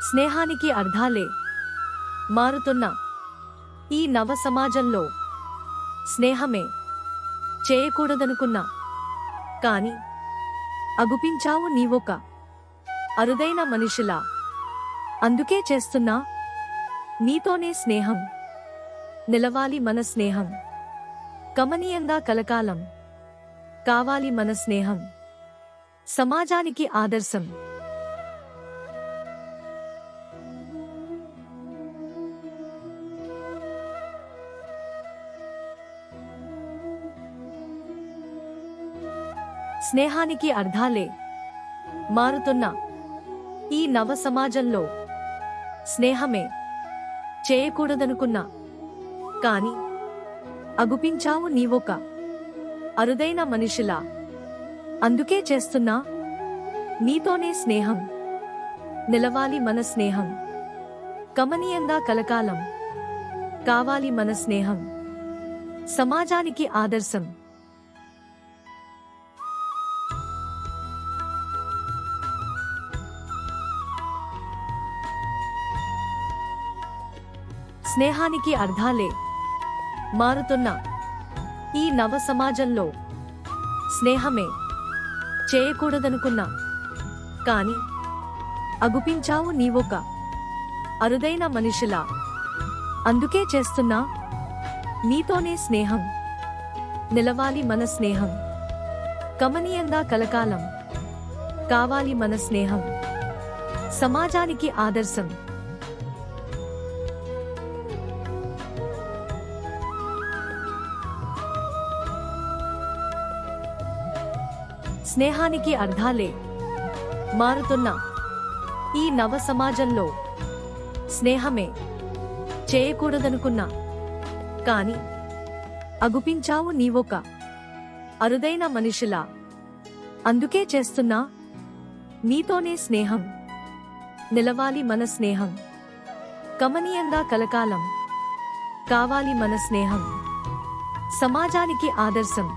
స్నేహానికి అర్థాలే మారుతున్న ఈ నవ సమాజంలో స్నేహమే చేయకూడదనుకున్నా కాని అగుపించావు నీవొక అరుదైన మనిషిలా. అందుకే చేస్తున్నా నీతోనే స్నేహం, నిలవాలి మన స్నేహం, కమనీయంగా కలకాలం కావాలి మన స్నేహం, సమాజానికి ఆదర్శం. స్నేహానికి అర్థాలే మారుతున్న ఈ నవ సమాజంలో స్నేహమే చేయకూడదనుకున్నా కాని అగుపించావు నీవొక అరుదైన మనిషిలా. అందుకే చేస్తున్నా నీతోనే స్నేహం, నిలవాలి మన స్నేహం, కమనీయంగా కలకాలం కావాలి మన స్నేహం, సమాజానికి ఆదర్శం. స్నేహానికి అర్థాలే మారుతున్న ఈ నవ సమాజంలో స్నేహమే చేయకూడదనుకున్నా కాని అగుపించావు నీవొక అరుదైన మనిషిలా. అందుకే చేస్తున్నా నీతోనే స్నేహం, నిలవాలి మన స్నేహం, కమనీయంగా కలకాలం కావాలి మన స్నేహం, సమాజానికి ఆదర్శం. స్నేహానికి అర్థాలే మారుతున్న ఈ నవ సమాజంలో స్నేహమే చేయకూడదనుకున్నా కాని అగుపించావు నీవొక అరుదైన మనిషిలా. అందుకే చేస్తున్నా నీతోనే స్నేహం, నిలవాలి మన స్నేహం, కమనీయంగా కలకాలం కావాలి మన స్నేహం, సమాజానికి ఆదర్శం.